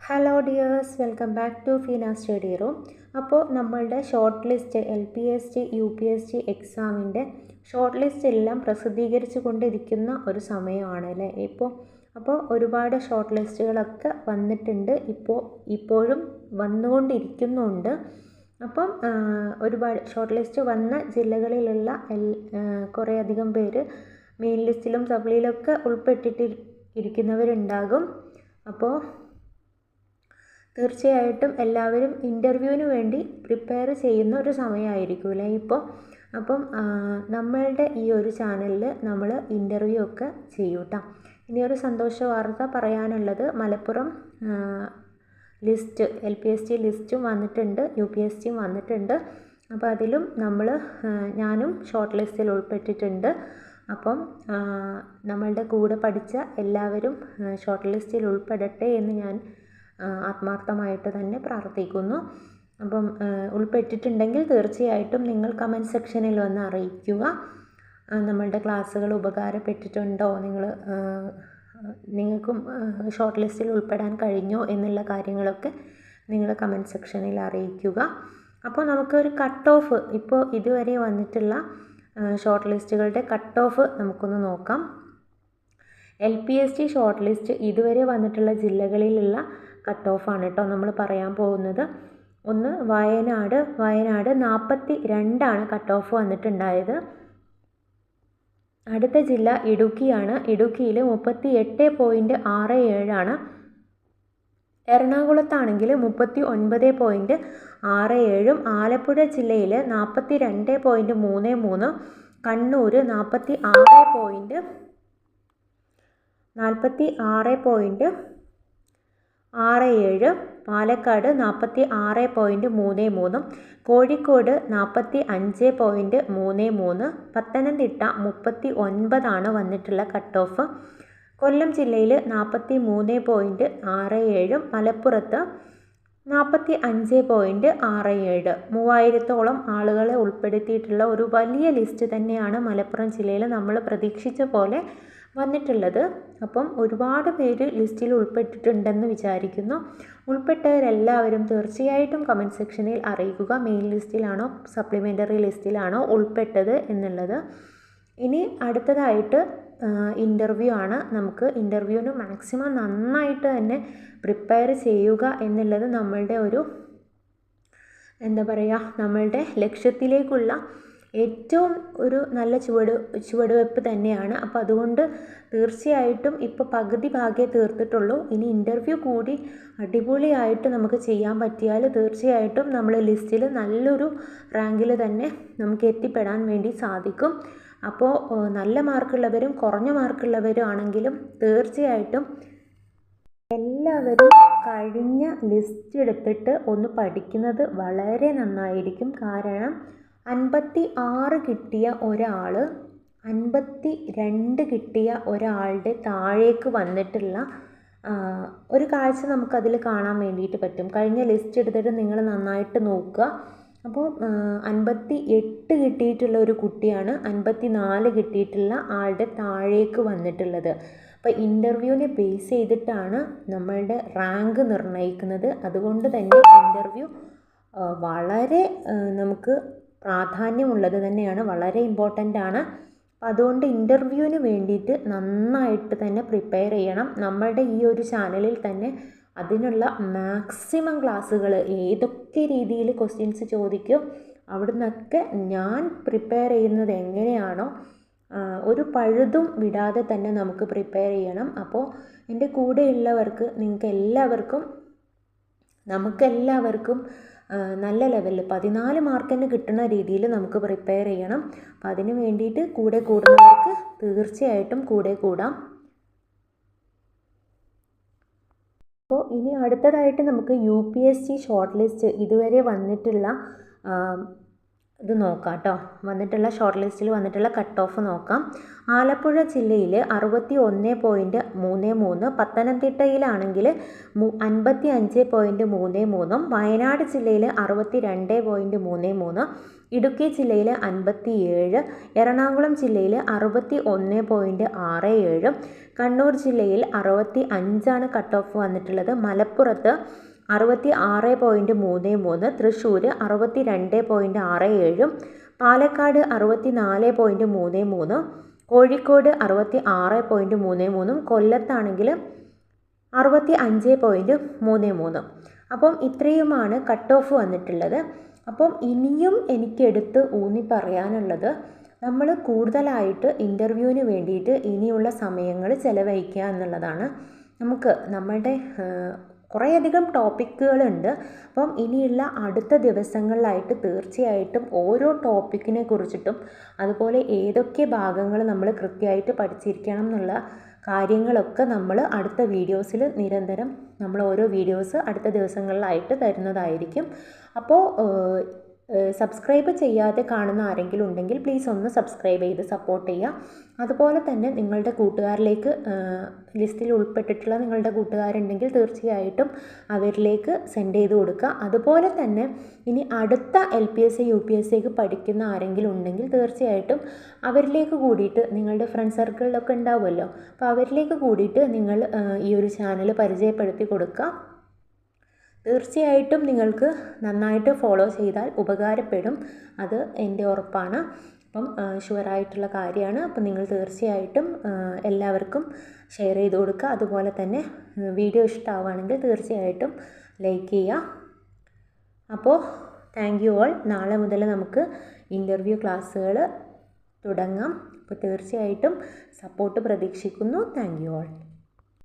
Hello dears, welcome back to Feena study room. അപ്പോൾ നമ്മളുടെ short list LPST UPSC എക്സാമിൻ്റെ short list എല്ലാം പ്രസിദ്ധീകരിച്ചു കൊണ്ടിരിക്കുന്ന ഒരു സമയമാണ് അല്ലേ അപ്പോൾ ഒരുപാട് ഷോർട്ട് ലിസ്റ്റുകളൊക്കെ വന്നിട്ടുണ്ട്, ഇപ്പോഴും വന്നുകൊണ്ടിരിക്കുന്നുണ്ട്. അപ്പം ഒരുപാട് ഷോർട്ട് ലിസ്റ്റ് വന്ന ജില്ലകളിലുള്ള കുറേയധികം പേര് മെയിൻ ലിസ്റ്റിലും സപ്ലിയിലൊക്കെ ഉൾപ്പെട്ടിട്ടിരിക്കുന്നവരുണ്ടാകും. അപ്പോൾ തീർച്ചയായിട്ടും എല്ലാവരും ഇൻ്റർവ്യൂവിന് വേണ്ടി പ്രിപ്പയർ ചെയ്യുന്ന ഒരു സമയമായിരിക്കും അല്ലേ അപ്പം നമ്മളുടെ ഈ ഒരു ചാനലിൽ നമ്മൾ ഇൻ്റർവ്യൂ ഒക്കെ ചെയ്യും കേട്ടോ. ഇനിയൊരു സന്തോഷ വാർത്ത പറയാനുള്ളത്, മലപ്പുറം ലിസ്റ്റ് LPST ലിസ്റ്റും വന്നിട്ടുണ്ട്, UPSCയും വന്നിട്ടുണ്ട്. അപ്പോൾ അതിലും ഞാനും ഷോർട്ട് ലിസ്റ്റിൽ ഉൾപ്പെട്ടിട്ടുണ്ട്. അപ്പം നമ്മളുടെ കൂടെ പഠിച്ച എല്ലാവരും ഷോർട്ട് ലിസ്റ്റിൽ ഉൾപ്പെടട്ടെ എന്ന് ഞാൻ ആത്മാർത്ഥമായിട്ട് തന്നെ പ്രാർത്ഥിക്കുന്നു. അപ്പം ഉൾപ്പെട്ടിട്ടുണ്ടെങ്കിൽ തീർച്ചയായിട്ടും നിങ്ങൾ കമൻറ്റ് സെക്ഷനിൽ വന്ന് അറിയിക്കുക. നമ്മളുടെ ക്ലാസ്സുകൾ ഉപകാരപ്പെട്ടിട്ടുണ്ടോ, നിങ്ങൾക്കും ഷോർട്ട് ലിസ്റ്റിൽ ഉൾപ്പെടാൻ കഴിഞ്ഞോ എന്നുള്ള കാര്യങ്ങളൊക്കെ നിങ്ങൾ കമൻറ്റ് സെക്ഷനിൽ അറിയിക്കുക. അപ്പോൾ നമുക്കൊരു കട്ട് ഓഫ്, ഇപ്പോൾ ഇതുവരെ വന്നിട്ടുള്ള ഷോർട്ട് ലിസ്റ്റുകളുടെ കട്ട് ഓഫ് നമുക്കൊന്ന് നോക്കാം. LPST ഷോർട്ട് ലിസ്റ്റ് ഇതുവരെ വന്നിട്ടുള്ള ജില്ലകളിലുള്ള കട്ട് ഓഫാണ് കേട്ടോ നമ്മൾ പറയാൻ പോകുന്നത്. ഒന്ന് വയനാട് 42 കട്ട് ഓഫ് വന്നിട്ടുണ്ടായത്. അടുത്ത ജില്ല ഇടുക്കിയാണ്, ഇടുക്കിയിൽ 38.67. എറണാകുളത്താണെങ്കിൽ 39.67. ആലപ്പുഴ ജില്ലയിൽ 42.33. കണ്ണൂർ 46.67. പാലക്കാട് 46.33. കോഴിക്കോട് 45.33. പത്തനംതിട്ട 39 വന്നിട്ടുള്ള കട്ട് ഓഫ്. കൊല്ലം ജില്ലയിൽ 43.67. മലപ്പുറത്ത് 45.67. 3000-ഓളം ആളുകളെ ഉൾപ്പെടുത്തിയിട്ടുള്ള ഒരു വലിയ ലിസ്റ്റ് തന്നെയാണ് മലപ്പുറം ജില്ലയിൽ നമ്മൾ പ്രതീക്ഷിച്ച പോലെ വന്നിട്ടുള്ളത്. അപ്പം ഒരുപാട് പേര് ലിസ്റ്റിൽ ഉൾപ്പെട്ടിട്ടുണ്ടെന്ന് വിചാരിക്കുന്നു. ഉൾപ്പെട്ടവരെല്ലാവരും തീർച്ചയായിട്ടും കമൻറ്റ് സെക്ഷനിൽ അറിയിക്കുക, മെയിൻ ലിസ്റ്റിലാണോ സപ്ലിമെൻ്ററി ലിസ്റ്റിലാണോ ഉൾപ്പെട്ടത് എന്നുള്ളത്. ഇനി അടുത്തതായിട്ട് ഇൻ്റർവ്യൂ ആണ്. നമുക്ക് ഇൻ്റർവ്യൂവിന് മാക്സിമം നന്നായിട്ട് തന്നെ പ്രിപ്പയർ ചെയ്യുക എന്നുള്ളത് നമ്മളുടെ ഒരു നമ്മളുടെ ലക്ഷ്യത്തിലേക്കുള്ള ഏറ്റവും ഒരു നല്ല ചുവടുവെപ്പ് തന്നെയാണ്. അപ്പോൾ അതുകൊണ്ട് തീർച്ചയായിട്ടും ഇപ്പോൾ പകുതി ഭാഗേ തീർത്തിട്ടുള്ളൂ. ഇനി ഇൻ്റർവ്യൂ കൂടി അടിപൊളിയായിട്ട് നമുക്ക് ചെയ്യാൻ പറ്റിയാൽ തീർച്ചയായിട്ടും നമ്മൾ ലിസ്റ്റിൽ നല്ലൊരു റാങ്കിൽ തന്നെ നമുക്ക് എത്തിപ്പെടാൻ വേണ്ടി സാധിക്കും. അപ്പോൾ നല്ല മാർക്കുള്ളവരും കുറഞ്ഞ മാർക്കുള്ളവരും ആണെങ്കിലും തീർച്ചയായിട്ടും എല്ലാവരും കഴിഞ്ഞ ലിസ്റ്റ് എടുത്തിട്ട് ഒന്ന് പഠിക്കുന്നത് വളരെ നന്നായിരിക്കും. കാരണം 56 കിട്ടിയ ഒരാൾ 52 കിട്ടിയ ഒരാളുടെ താഴേക്ക് വന്നിട്ടുള്ള ഒരു കാഴ്ച നമുക്കതിൽ കാണാൻ വേണ്ടിയിട്ട് പറ്റും. കഴിഞ്ഞ ലിസ്റ്റ് എടുത്തിട്ട് നിങ്ങൾ നന്നായിട്ട് നോക്കുക. അപ്പോൾ 58 കിട്ടിയിട്ടുള്ള ഒരു കുട്ടിയാണ് 54 കിട്ടിയിട്ടുള്ള ആളുടെ താഴേക്ക് വന്നിട്ടുള്ളത്. അപ്പോൾ ഇൻ്റർവ്യൂവിനെ ബേസ് ചെയ്തിട്ടാണ് നമ്മളുടെ റാങ്ക് നിർണ്ണയിക്കുന്നത്. അതുകൊണ്ട് തന്നെ ഇൻ്റർവ്യൂ വളരെ നമുക്ക് പ്രാധാന്യമുള്ളത് തന്നെയാണ്, വളരെ ഇമ്പോർട്ടൻ്റ് ആണ്. അപ്പോൾ അതുകൊണ്ട് ഇൻ്റർവ്യൂവിന് വേണ്ടിയിട്ട് നന്നായിട്ട് തന്നെ പ്രിപ്പയർ ചെയ്യണം. നമ്മളുടെ ഈ ഒരു ചാനലിൽ തന്നെ അതിനുള്ള മാക്സിമം ക്ലാസ്സുകൾ ഏതൊക്കെ രീതിയിൽ ക്വസ്റ്റ്യൻസ് ചോദിക്കും അവിടെ നിന്നൊക്കെ ഞാൻ പ്രിപ്പയർ ചെയ്യുന്നത് എങ്ങനെയാണോ ഒരു പഴുതും വിടാതെ തന്നെ നമുക്ക് പ്രിപ്പയർ ചെയ്യണം. അപ്പോൾ എൻ്റെ കൂടെയുള്ളവർക്ക് നമുക്കെല്ലാവർക്കും നല്ല ലെവലിൽ 14 മാർക്കിന് കിട്ടുന്ന രീതിയിൽ നമുക്ക് പ്രിപ്പയർ ചെയ്യണം. അപ്പോൾ അതിന് വേണ്ടിയിട്ട് കൂടെ കൂടുന്നവർക്ക് തീർച്ചയായിട്ടും കൂടെ കൂടാം. അപ്പോൾ ഇനി അടുത്തതായിട്ട് നമുക്ക് UPSC ഷോർട്ട് ലിസ്റ്റ് ഇതുവരെ വന്നിട്ടുള്ള ഇത് നോക്കാം കേട്ടോ. വന്നിട്ടുള്ള ഷോർട്ട് ലിസ്റ്റിൽ വന്നിട്ടുള്ള കട്ട് ഓഫ് നോക്കാം. ആലപ്പുഴ ജില്ലയിൽ 61.33. പത്തനംതിട്ടയിലാണെങ്കിൽ 55.33. വയനാട് ജില്ലയിൽ 62.33. ഇടുക്കി ജില്ലയിൽ 57, എറണാകുളം ജില്ലയിൽ 61.67, കണ്ണൂർ ജില്ലയിൽ 65 കട്ട് ഓഫ് വന്നിട്ടുള്ളത്. മലപ്പുറത്ത് 66.33, തൃശ്ശൂർ 62.67, പാലക്കാട് 64.33, കോഴിക്കോട് 66.33, കൊല്ലത്താണെങ്കിൽ 65.33. അപ്പം ഇത്രയുമാണ് കട്ട് ഓഫ് വന്നിട്ടുള്ളത്. അപ്പം ഇനിയും എനിക്കെടുത്ത് ഊന്നി പറയാനുള്ളത്, നമ്മൾ കൂടുതലായിട്ട് ഇൻ്റർവ്യൂവിന് വേണ്ടിയിട്ട് ഇനിയുള്ള സമയങ്ങൾ ചിലവഴിക്കുക എന്നുള്ളതാണ്. നമ്മളുടെ കുറേയധികം ടോപ്പിക്കുകളുണ്ട്. അപ്പം ഇനിയുള്ള അടുത്ത ദിവസങ്ങളിലായിട്ട് തീർച്ചയായിട്ടും ഓരോ ടോപ്പിക്കിനെ കുറിച്ചിട്ടും അതുപോലെ ഏതൊക്കെ ഭാഗങ്ങൾ നമ്മൾ കൃത്യമായിട്ട് പഠിച്ചിരിക്കണം എന്നുള്ള കാര്യങ്ങളൊക്കെ നമ്മൾ അടുത്ത വീഡിയോസിൽ നിരന്തരം നമ്മൾ ഓരോ വീഡിയോസ് അടുത്ത ദിവസങ്ങളിലായിട്ട് തരുന്നതായിരിക്കും. അപ്പോൾ സബ്സ്ക്രൈബ് ചെയ്യാതെ കാണുന്ന ആരെങ്കിലും ഉണ്ടെങ്കിൽ പ്ലീസ് ഒന്ന് സബ്സ്ക്രൈബ് ചെയ്ത് സപ്പോർട്ട് ചെയ്യുക. അതുപോലെ തന്നെ നിങ്ങളുടെ കൂട്ടുകാരിലേക്ക് ലിസ്റ്റിൽ ഉൾപ്പെട്ടിട്ടുള്ള നിങ്ങളുടെ കൂട്ടുകാരുണ്ടെങ്കിൽ തീർച്ചയായിട്ടും അവരിലേക്ക് സെൻഡ് ചെയ്ത് കൊടുക്കുക. അതുപോലെ തന്നെ ഇനി അടുത്ത LPSC UPSC പഠിക്കുന്ന ആരെങ്കിലും ഉണ്ടെങ്കിൽ തീർച്ചയായിട്ടും അവരിലേക്ക് കൂടിയിട്ട്, നിങ്ങളുടെ ഫ്രണ്ട് സർക്കിളിലൊക്കെ ഉണ്ടാവുമല്ലോ, അപ്പോൾ അവരിലേക്ക് കൂടിയിട്ട് നിങ്ങൾ ഈ ഒരു ചാനൽ പരിചയപ്പെടുത്തി കൊടുക്കുക. തീർച്ചയായിട്ടും നിങ്ങൾക്ക് നന്നായിട്ട് ഫോളോ ചെയ്താൽ ഉപകാരപ്പെടും, അത് എൻ്റെ ഉറപ്പാണ്. അപ്പം ഷുവറായിട്ടുള്ള കാര്യമാണ്. അപ്പം നിങ്ങൾ തീർച്ചയായിട്ടും എല്ലാവർക്കും ഷെയർ ചെയ്ത് കൊടുക്കുക. അതുപോലെ തന്നെ വീഡിയോ ഇഷ്ടമാവുകയാണെങ്കിൽ തീർച്ചയായിട്ടും ലൈക്ക് ചെയ്യുക. അപ്പോൾ താങ്ക് യു ഓൾ. നാളെ മുതൽ നമുക്ക് ഇൻ്റർവ്യൂ ക്ലാസ്സുകൾ തുടങ്ങാം. അപ്പോൾ തീർച്ചയായിട്ടും സപ്പോർട്ട് പ്രതീക്ഷിക്കുന്നു. Thank you all.